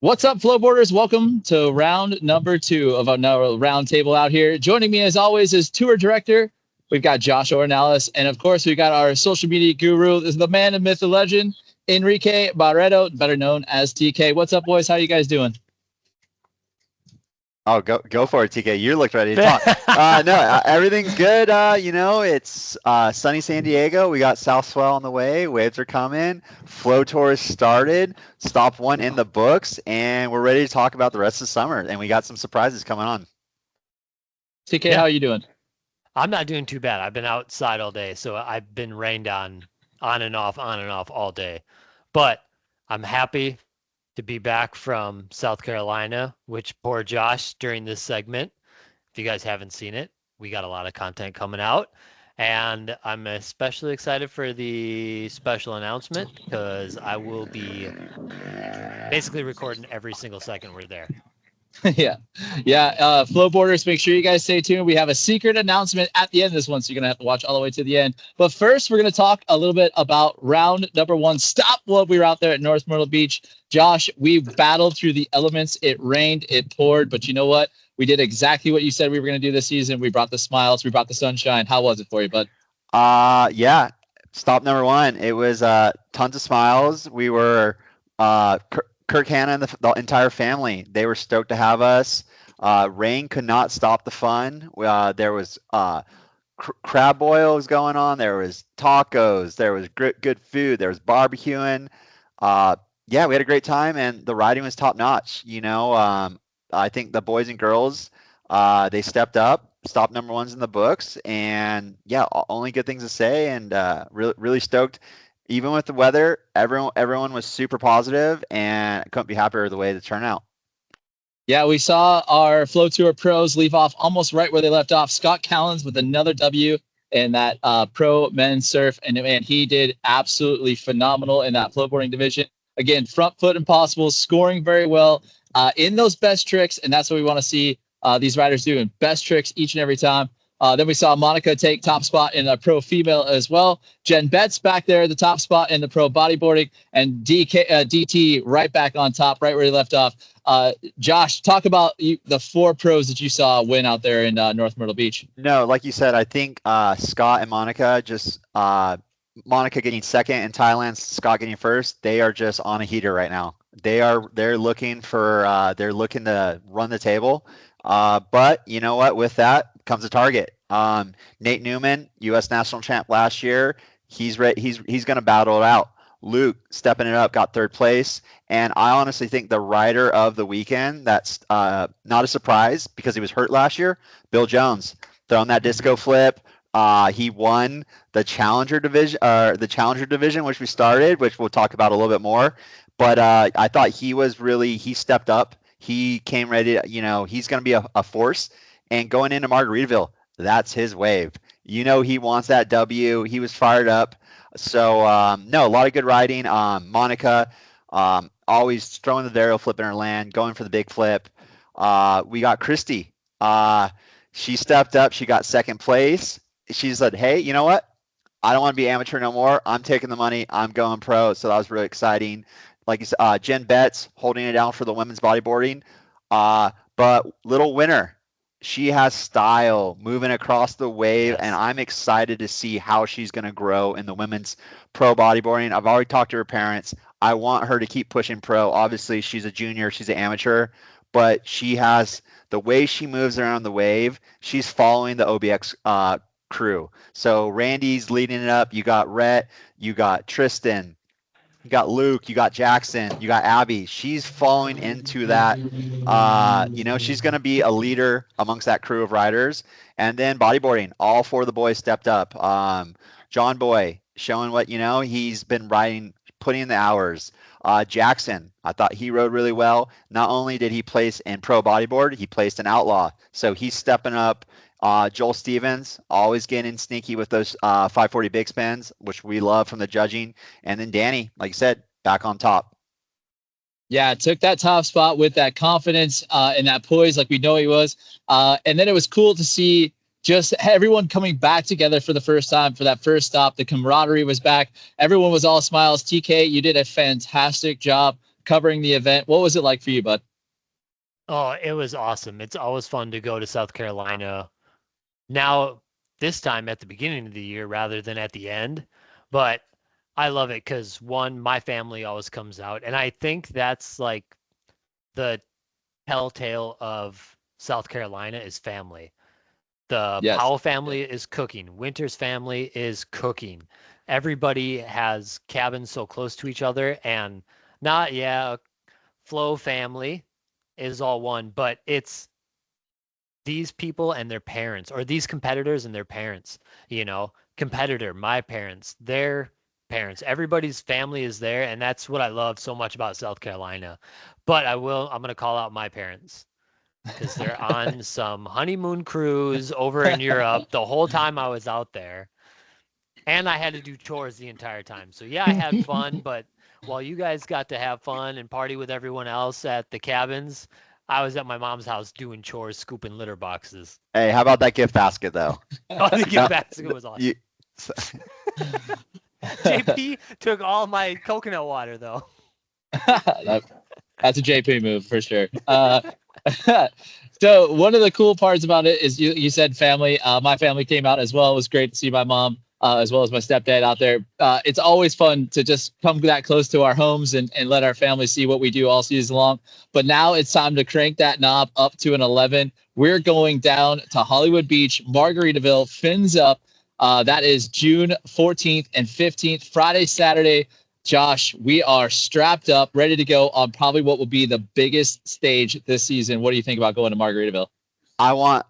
What's up, Flowboarders? Welcome to round number 2 of our round table out here. Joining me, as always, is tour director. We've got Josh Ornelas, and of course, we've got our social media guru. This is the man, the myth, the legend, Enrique Barreto, better known as TK. What's up, boys? How you guys doing? Oh, go for it, TK. You looked ready to talk. No, everything's good. It's sunny San Diego. We got South Swell on the way. Waves are coming. Flow Tour started. Stop one in the books, and we're ready to talk about the rest of the summer. And we got some surprises coming on. TK, how are you doing? I'm not doing too bad. I've been outside all day, so I've been rained on and off all day. But I'm happy to be back from South Carolina, which poor Josh during this segment. If you guys haven't seen it, we got a lot of content coming out. And I'm especially excited for the special announcement because I will be basically recording every single second we're there. Yeah. Flowboarders, make sure you guys stay tuned. We have a secret announcement at the end of this one, so you're going to have to watch all the way to the end. But first, we're going to talk a little bit about round number 1. Stop while we were out there at North Myrtle Beach. Josh, we battled through the elements. It rained, it poured, but you know what? We did exactly what you said we were going to do this season. We brought the smiles, we brought the sunshine. How was it for you, bud? Yeah. Stop number 1. It was tons of smiles. We were Kirk Hanna and the entire family, they were stoked to have us. Rain could not stop the fun. There was crab boils going on. There was tacos. There was good food. There was barbecuing. We had a great time, and the riding was top notch. I think the boys and girls, they stepped up. Stop number 1's in the books, and only good things to say. And really stoked. Even with the weather, everyone was super positive, and I couldn't be happier with the way the turnout. Yeah, we saw our Flow Tour pros leave off almost right where they left off. Scott Callens with another W in that pro men's surf, and man, he did absolutely phenomenal in that flowboarding division. Again, front foot impossible, scoring very well in those best tricks, and that's what we want to see these riders doing. Best tricks each and every time. Then we saw Monica take top spot in the pro female as well. Jen Betts back there, the top spot in the pro bodyboarding, and DT right back on top, right where he left off. Josh, talk about the 4 pros that you saw win out there in North Myrtle Beach. No, like you said, I think Scott and Monica Monica getting second in Thailand, Scott getting first. They are just on a heater right now. They're looking to run the table. But you know what? With that comes a target. Nate Newman, U.S. national champ last year. He's going to battle it out. Luke stepping it up, got 3rd place. And I honestly think the rider of the weekend, that's not a surprise because he was hurt last year, Bill Jones, throwing that disco flip. He won the challenger division, which we started, which we'll talk about a little bit more. But I thought he stepped up. He came ready. He's going to be a force. And going into Margaritaville, that's his wave. He wants that W. He was fired up. So, no, a lot of good riding. Monica, always throwing the varial flip in her land, going for the big flip. We got Christy. She stepped up. She got 2nd place. She said, hey, you know what? I don't want to be amateur no more. I'm taking the money. I'm going pro. So that was really exciting. Like you said, Jen Betts holding it down for the women's bodyboarding. But little winner. She has style moving across the wave, yes. And I'm excited to see how she's going to grow in the women's pro bodyboarding. I've already talked to her parents. I want her to keep pushing pro. Obviously, she's a junior. She's an amateur. But she has the way she moves around the wave. She's following the OBX crew. So Randy's leading it up. You got Rhett. You got Tristan. You got Luke, you got Jackson, you got Abby. She's falling into that. She's going to be a leader amongst that crew of riders. And then bodyboarding, all 4 of the boys stepped up. John Boy showing what, he's been riding, putting in the hours. Jackson, I thought he rode really well. Not only did he place in pro bodyboard, he placed in outlaw. So he's stepping up. Joel Stevens, always getting sneaky with those 540 big spins, which we love from the judging. And then Danny, like you said, back on top. Yeah, took that top spot with that confidence and that poise like we know he was. And then it was cool to see just everyone coming back together for the first time for that first stop. The camaraderie was back. Everyone was all smiles. TK, you did a fantastic job covering the event. What was it like for you, bud? Oh, it was awesome. It's always fun to go to South Carolina. Now, this time at the beginning of the year rather than at the end. But I love it because one, my family always comes out. And I think that's like the telltale of South Carolina is family. The Yes. Powell family is cooking. Winter's family is cooking. Everybody has cabins so close to each other, and not, yeah, Flow family is all one, but it's these people and their parents, or these competitors and their parents. Competitor, my parents, their parents, everybody's family is there, and that's what I love so much about South Carolina. But I'm going to call out my parents because they're on some honeymoon cruise over in Europe the whole time I was out there. And I had to do chores the entire time. So yeah, I had fun, but while you guys got to have fun and party with everyone else at the cabins, I was at my mom's house doing chores, scooping litter boxes. Hey, how about that gift basket though? Oh, the gift basket was awesome. JP took all my coconut water though. That's a JP move for sure. So one of the cool parts about it is you said family. My family came out as well. It was great to see my mom as well as my stepdad out there. It's always fun to just come that close to our homes and let our family see what we do all season long. But now it's time to crank that knob up to an 11. We're going down to Hollywood Beach, Margaritaville, fins up. That is June 14th and 15th, Friday, Saturday. Josh, we are strapped up, ready to go on probably what will be the biggest stage this season. What do you think about going to Margaritaville? I want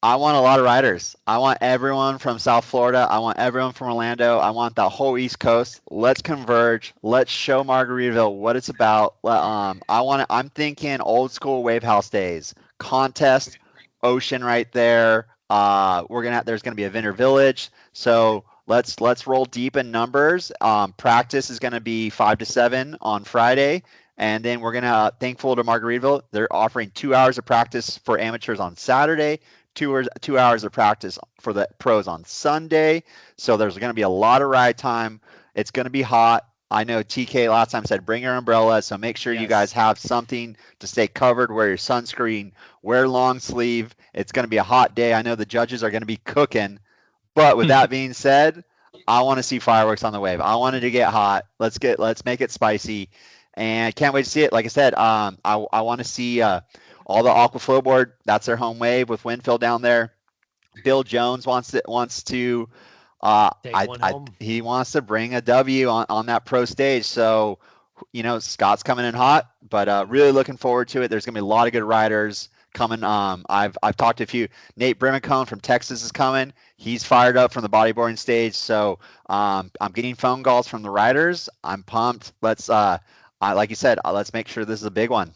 a lot of riders. I want everyone from South Florida. I want everyone from Orlando. I want the whole East Coast. Let's converge. Let's show Margaritaville what it's about. I'm thinking old school wave house days, contest, ocean right there. There's gonna be a vendor village. So let's roll deep in numbers. Practice is gonna be 5 to 7 on Friday. And then we're gonna thankful to Margaritaville. They're offering 2 hours of practice for amateurs on Saturday, 2 hours of practice for the pros on Sunday. So there's gonna be a lot of ride time. It's gonna be hot. I know TK last time said bring your umbrella, so make sure you guys have something to stay covered. Wear your sunscreen, wear long sleeve. It's gonna be a hot day. I know the judges are gonna be cooking. But with that being said, I want to see fireworks on the wave. I want it to get hot. Let's make it spicy. And can't wait to see it. Like I said, I want to see all the Aqua Flowboard. That's their home wave with Winfield down there. Bill Jones wants to he wants to bring a W on that pro stage. So, Scott's coming in hot, but really looking forward to it. There's gonna be a lot of good riders coming. I've talked to a few. Nate Brimacone from Texas is coming. He's fired up from the bodyboarding stage. So I'm getting phone calls from the riders. I'm pumped. Like you said, let's make sure this is a big one.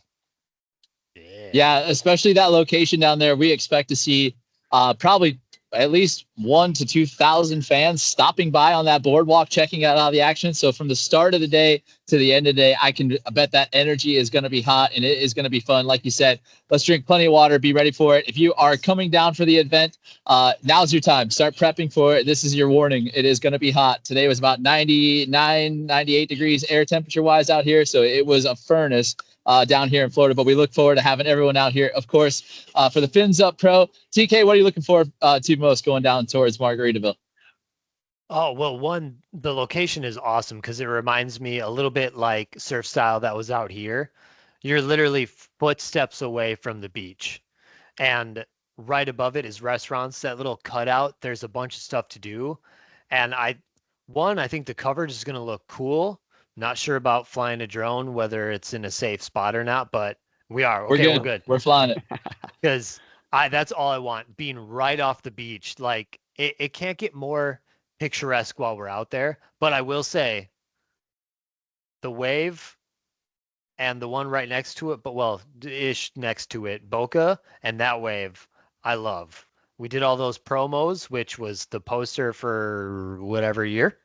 Yeah, especially that location down there. We expect to see probably at least 1,000 to 2,000 fans stopping by on that boardwalk, checking out all the action. So from the start of the day to the end of the day, I bet that energy is going to be hot and it is going to be fun. Like you said, let's drink plenty of water, be ready for it. If you are coming down for the event, now's your time. Start prepping for it. This is your warning. It is going to be hot. Today was about 99, 98 degrees air temperature wise out here. So it was a furnace down here in Florida, but we look forward to having everyone out here, of course, for the Fins Up Pro. TK, what are you looking for to most going down towards Margaritaville? Oh, well, one, the location is awesome because it reminds me a little bit like Surf Style that was out here. You're literally footsteps away from the beach. And right above it is restaurants. That little cutout, there's a bunch of stuff to do. And I think the coverage is going to look cool. Not sure about flying a drone, whether it's in a safe spot or not, but we are. Okay, we're good. We're flying it. Because that's all I want, being right off the beach. Like, it can't get more picturesque while we're out there. But I will say, the wave and the one right next to it, ish next to it, Boca, and that wave, I love. We did all those promos, which was the poster for whatever year.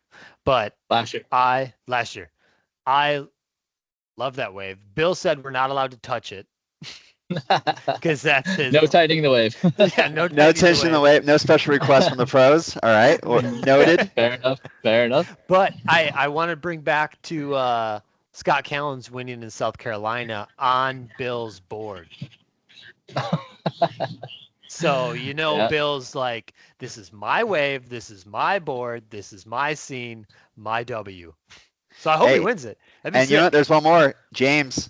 But last year. I love that wave. Bill said we're not allowed to touch it because that's his. No tightening the wave. Yeah, no tension the wave. No special request from the pros. All right, well, noted. Fair enough. But I want to bring back to Scott Callens winning in South Carolina on Bill's board. So, Yeah. Bill's like, this is my wave, this is my board, this is my scene, my W. So I hope he Hey, wins it. That'd be and you know sick. what? There's one more. James,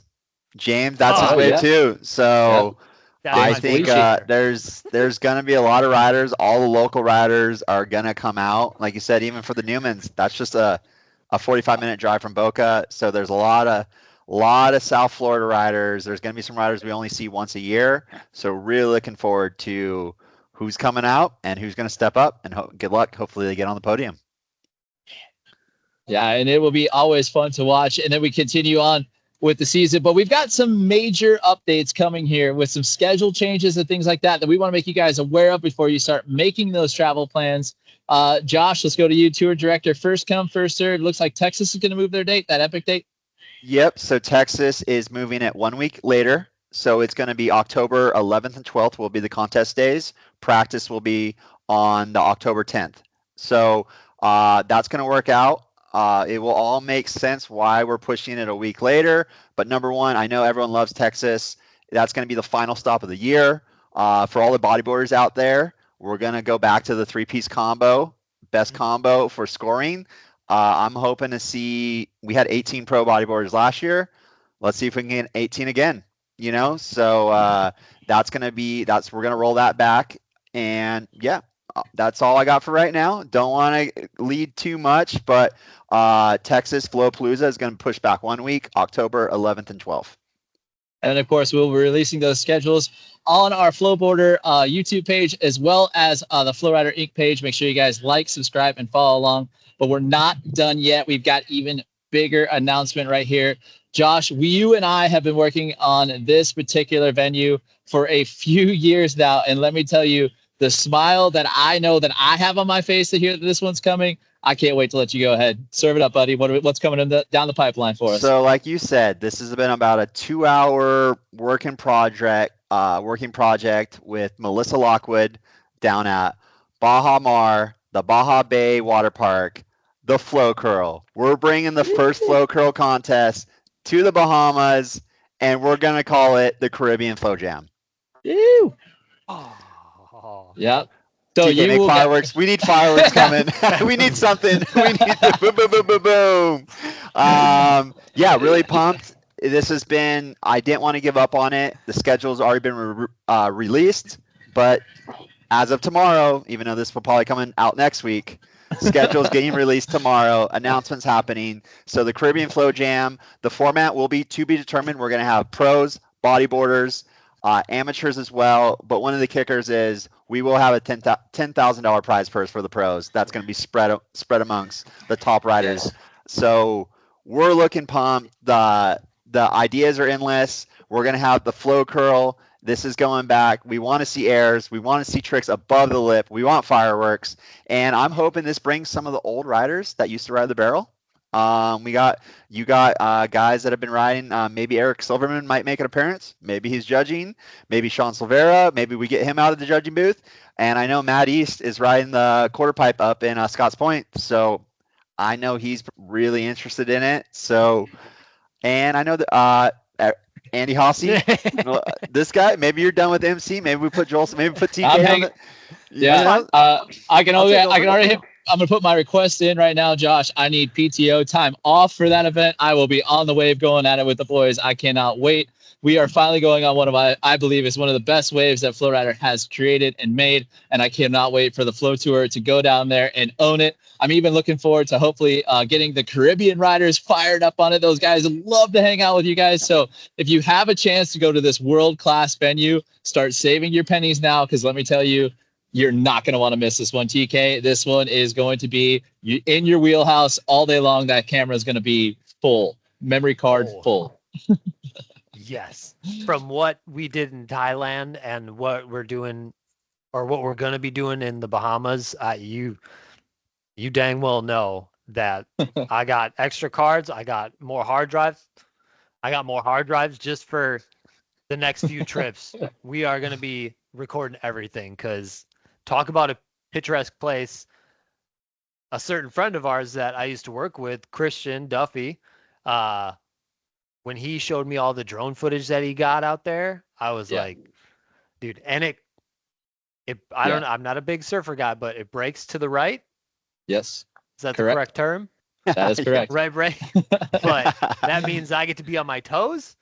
that's his Oh, wave yeah. too. So that's I my James think favorite Belushi. player. there's gonna be a lot of riders. All the local riders are gonna come out. Like you said, even for the Newmans, that's just a 45-minute drive from Boca. So there's a lot of South Florida riders. There's gonna be some riders we only see once a year. So really looking forward to who's coming out and who's gonna step up. And good luck. Hopefully they get on the podium. Yeah, and it will be always fun to watch. And then we continue on with the season. But we've got some major updates coming here with some schedule changes and things like that we want to make you guys aware of before you start making those travel plans. Josh, let's go to you, tour director. First come, first served. Looks like Texas is going to move their date, that epic date. Yep. So Texas is moving it 1 week later. So it's going to be October 11th and 12th will be the contest days. Practice will be on the October 10th. So that's going to work out. It will all make sense why we're pushing it a week later. But number one, I know everyone loves Texas. That's going to be the final stop of the year. For all the bodyboarders out there, we're going to go back to the three-piece combo, best combo for scoring. I'm hoping to see, we had 18 pro bodyboarders last year. Let's see if we can get 18 again, So we're going to roll that back. And yeah, that's all I got for right now. Don't want to lead too much, but Texas Flowpalooza is going to push back 1 week, October 11th and 12th. And of course, we'll be releasing those schedules on our Flowboarder YouTube page, as well as the FlowRider Inc. page. Make sure you guys like, subscribe, and follow along. But we're not done yet. We've got even bigger announcement right here. Josh, you and I have been working on this particular venue for a few years now. And let me tell you, the smile that I know that I have on my face to hear that this one's coming, I can't wait to let you go ahead. Serve it up, buddy. What's coming down the pipeline for us? So like you said, this has been about a 2-hour working project with Melissa Lockwood down at Baja Mar, the Baja Bay Water Park, the Flow Curl. We're bringing the first Flow Curl contest to the Bahamas, and we're going to call it the Caribbean Flow Jam. Ew. Oh. Yeah. So TK, you make will fireworks. We need fireworks coming. We need something. We need the boom, boom, boom, boom, boom. Yeah, really pumped. This has been, I didn't want to give up on it. The schedule's already been released, but as of tomorrow, even though this will probably come out next week, schedule's getting released tomorrow. Announcements happening. So the Caribbean Flow Jam, the format will be to be determined. We're going to have pros, bodyboarders, amateurs as well. But one of the kickers is we will have a $10,000 prize purse for the pros. That's going to be spread amongst the top riders. Yes. So we're looking pumped. The ideas are endless. We're going to have the flow curl. This is going back. We want to see airs. We want to see tricks above the lip. We want fireworks. And I'm hoping this brings some of the old riders that used to ride the barrel. You got guys that have been riding. Maybe Eric Silverman might make an appearance. Maybe he's judging. Maybe Sean Silvera. Maybe we get him out of the judging booth. And I know Matt East is riding the quarter pipe up in Scotts Point. So I know he's really interested in it. So, and I know that Andy Hossey, this guy. Maybe you're done with MC. Maybe we put Joel. Maybe we put TK on the. Yeah, I can already hit. I'm going to put my request in right now, Josh. I need PTO time off for that event. I will be on the wave going at it with the boys. I cannot wait. We are finally going on I believe is one of the best waves that FlowRider has created and made. And I cannot wait for the Flow Tour to go down there and own it. I'm even looking forward to hopefully getting the Caribbean riders fired up on it. Those guys love to hang out with you guys. So if you have a chance to go to this world-class venue, start saving your pennies now, because let me tell you, you're not going to want to miss this one, TK. This one is going to be in your wheelhouse all day long. That camera is going to be full, memory card full. Yes. From what we did in Thailand and what we're doing or what we're going to be doing in the Bahamas, you dang well know that I got extra cards. I got more hard drives. Just for the next few trips. We are going to be recording everything because talk about a picturesque place. A certain friend of ours that I used to work with, Christian Duffy, when he showed me all the drone footage that he got out there, I was like, dude, and I don't know, I'm not a big surfer guy, but it breaks to the right. Yes. Is that the correct term? That is correct. Right. But that means I get to be on my toes.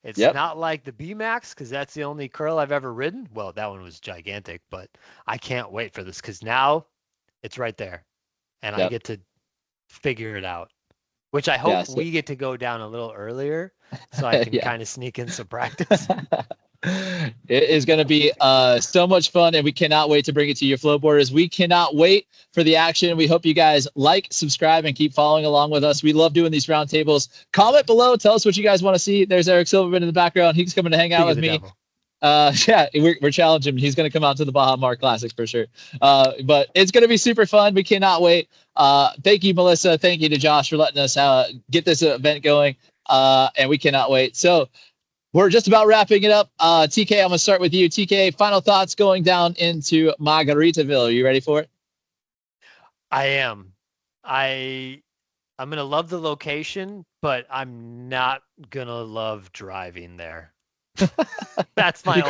It's not like the B-Max, because that's the only curl I've ever ridden. Well, that one was gigantic, but I can't wait for this because now it's right there, and I get to figure it out, which I hope we get to go down a little earlier so I can kind of sneak in some practice. It is going to be so much fun, and we cannot wait to bring it to your flow boarders. We cannot wait for the action. We hope you guys like, subscribe, and keep following along with us. We love doing these roundtables. Comment below. Tell us what you guys want to see. There's Eric Silverman in the background. He's coming to hang out with me. We're challenging him. He's going to come out to the Baja Mar Classic for sure. But it's going to be super fun. We cannot wait. Thank you, Melissa. Thank you to Josh for letting us get this event going. And we cannot wait. So we're just about wrapping it up. TK, I'm going to start with you. TK, final thoughts going down into Margaritaville. Are you ready for it? I am. I'm going to love the location, but I'm not going to love driving there. That's my You're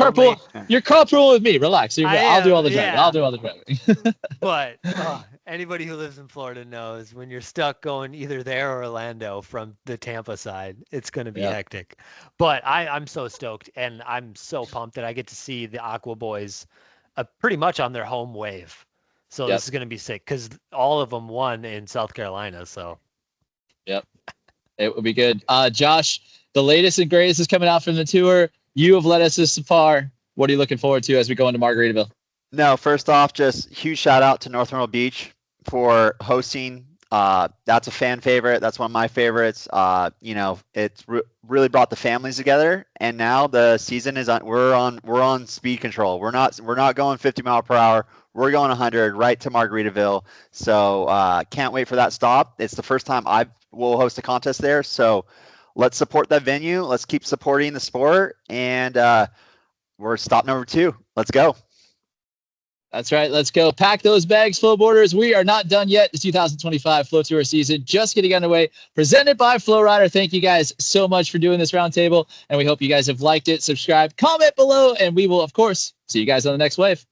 carpool with me. Relax. I'll do all the driving. I'll do all the driving. But anybody who lives in Florida knows when you're stuck going either there or Orlando from the Tampa side, it's going to be hectic. But I'm so stoked, and I'm so pumped that I get to see the Aqua Boys pretty much on their home wave. So this is going to be sick because all of them won in South Carolina. So it will be good. Josh, the latest and greatest is coming out from the tour. You have led us this far. What are you looking forward to as we go into Margaritaville? No, first off, just huge shout out to North Myrtle Beach for hosting. That's a fan favorite. That's one of my favorites. It's really brought the families together. And now the season is on. We're on speed control. We're not going 50 mile per hour. We're going 100 right to Margaritaville. So can't wait for that stop. It's the first time I will host a contest there. So let's support that venue. Let's keep supporting the sport. And we're stop number 2. Let's go. That's right. Let's go. Pack those bags, flow boarders. We are not done yet. The 2025 Flow Tour season just getting underway. Presented by FlowRider. Thank you guys so much for doing this roundtable, and we hope you guys have liked it. Subscribe, comment below, and we will, of course, see you guys on the next wave.